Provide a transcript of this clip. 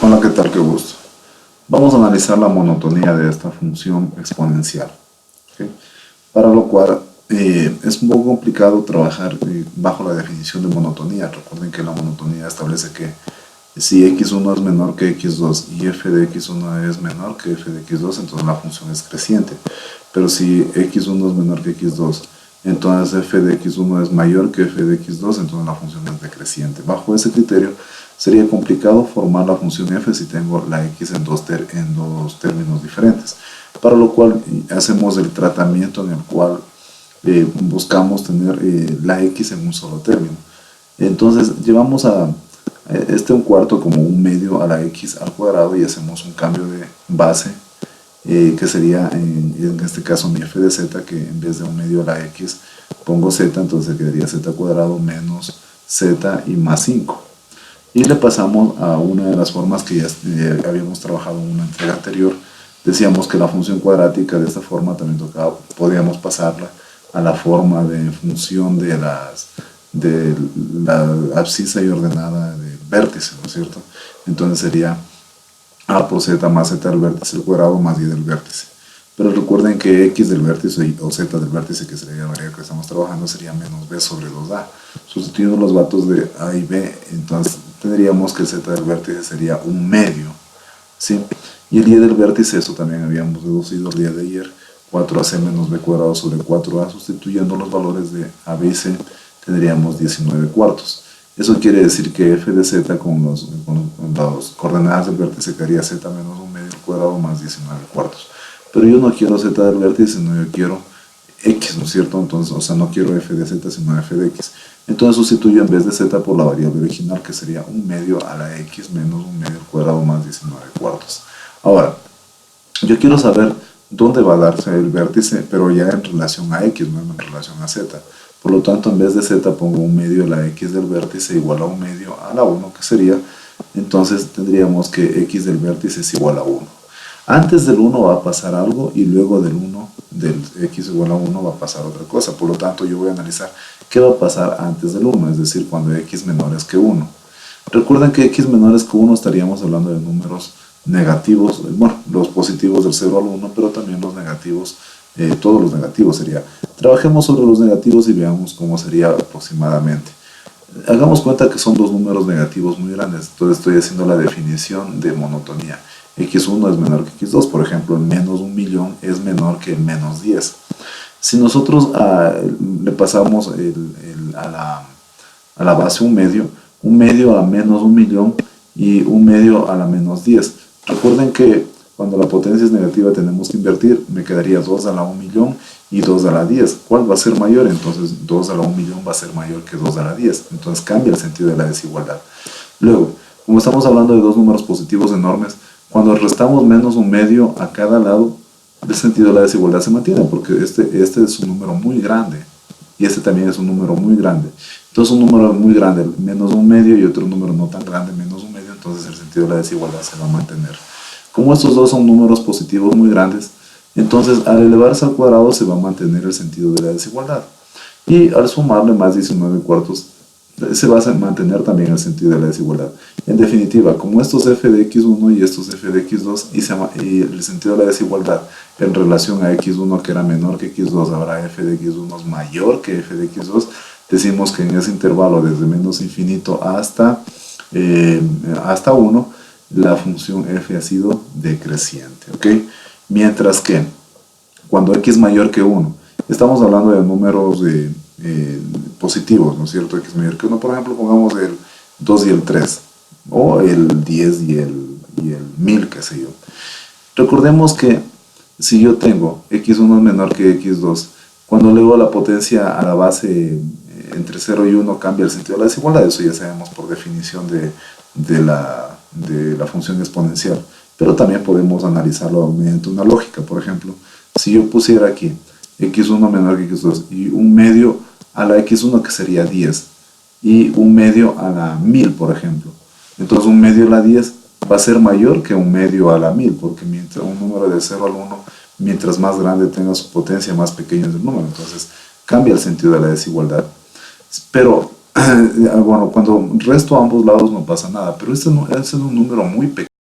Hola, ¿qué tal? Qué gusto. Vamos a analizar la monotonía de esta función exponencial. ¿Ok? Para lo cual es un poco complicado trabajar bajo la definición de monotonía. Recuerden que la monotonía establece que si x1 es menor que x2 y f de x1 es menor que f de x2, entonces la función es creciente. Pero si x1 es menor que x2, entonces f de x1 es mayor que f de x2, entonces la función es decreciente. Bajo ese criterio sería complicado formar la función f si tengo la x en dos términos diferentes. Para lo cual hacemos el tratamiento en el cual buscamos tener la x en un solo término. Entonces llevamos a un cuarto como un medio a la x al cuadrado y hacemos un cambio de base que sería en este caso mi f de z, que en vez de un medio a la x pongo z, entonces quedaría z cuadrado menos z y más 5. Y le pasamos a una de las formas que ya habíamos trabajado en una entrega anterior. Decíamos que la función cuadrática de esta forma también podíamos pasarla a la forma de función de la abscisa y ordenada del vértice, ¿no es cierto? Entonces sería a por z más z del vértice al cuadrado más y del vértice. Pero recuerden que x del vértice o z del vértice, que sería la variable que estamos trabajando, sería menos b sobre 2a. Sustituyendo los datos de a y b, entonces tendríamos que el z del vértice sería un medio, ¿sí? Y el y del vértice, eso también habíamos deducido el día de ayer, 4ac menos b cuadrado sobre 4a, sustituyendo los valores de a, b y c, tendríamos 19 cuartos. Eso quiere decir que f de z con las coordenadas del vértice quedaría z menos un medio al cuadrado más 19 cuartos. Pero yo no quiero z del vértice, sino yo quiero x, ¿no es cierto? Entonces, o sea, no quiero f de z, sino f de x. Entonces sustituyo en vez de z por la variable original, que sería un medio a la x menos un medio al cuadrado más 19 cuartos. Ahora, yo quiero saber dónde va a darse el vértice, pero ya en relación a x, no en relación a z. Por lo tanto, en vez de z pongo un medio a la x del vértice igual a un medio a la 1, que sería, entonces tendríamos que x del vértice es igual a 1. Antes del 1 va a pasar algo y luego del 1, del x igual a 1, va a pasar otra cosa. Por lo tanto, yo voy a analizar qué va a pasar antes del 1, es decir, cuando x menores que 1. Recuerden que x menores que 1 estaríamos hablando de números negativos, bueno, los positivos del 0 al 1, pero también los negativos, todos los negativos sería. Trabajemos sobre los negativos y veamos cómo sería aproximadamente. Hagamos cuenta que son dos números negativos muy grandes, entonces estoy haciendo la definición de monotonía. x1 es menor que x2, por ejemplo, el menos 1.000.000 es menor que el menos 10. Si nosotros le pasamos a la base un medio a menos 1.000.000 y un medio a la menos 10. Recuerden que cuando la potencia es negativa tenemos que invertir, me quedaría 2 a la 1.000.000 y 2 a la 10. ¿Cuál va a ser mayor? Entonces 2 a la 1.000.000 va a ser mayor que 2 a la 10. Entonces cambia el sentido de la desigualdad. Luego, como estamos hablando de dos números positivos enormes, cuando restamos menos un medio a cada lado, el sentido de la desigualdad se mantiene, porque este es un número muy grande y este también es un número muy grande. Entonces un número muy grande, menos un medio, y otro número no tan grande, menos un medio, entonces el sentido de la desigualdad se va a mantener. Como estos dos son números positivos muy grandes, entonces al elevarse al cuadrado se va a mantener el sentido de la desigualdad. Y al sumarle más 19 cuartos, se va a mantener también el sentido de la desigualdad. En definitiva, como estos f de x1 y estos f de x2 y el sentido de la desigualdad en relación a x1 que era menor que x2, ahora f de x1 es mayor que f de x2, decimos que en ese intervalo desde menos infinito hasta 1, la función f ha sido decreciente, ¿ok? Mientras que cuando x mayor que 1, estamos hablando de números positivos, ¿no es cierto? X mayor que 1, por ejemplo, pongamos el 2 y el 3, o el 10 y el 1000, qué sé yo. Recordemos que si yo tengo x1 es menor que x2, cuando elevo la potencia a la base entre 0 y 1 cambia el sentido de la desigualdad. Eso ya sabemos por definición de la función exponencial. Pero también podemos analizarlo mediante una lógica. Por ejemplo, si yo pusiera aquí x1 menor que x2 y un medio a la x1, que sería 10, y un medio a la 1000, por ejemplo. Entonces un medio a la 10 va a ser mayor que un medio a la 1000, porque mientras un número de 0 al 1, mientras más grande tenga su potencia, más pequeño es el número. Entonces cambia el sentido de la desigualdad. Pero bueno, cuando resto a ambos lados no pasa nada, pero este es un número muy pequeño.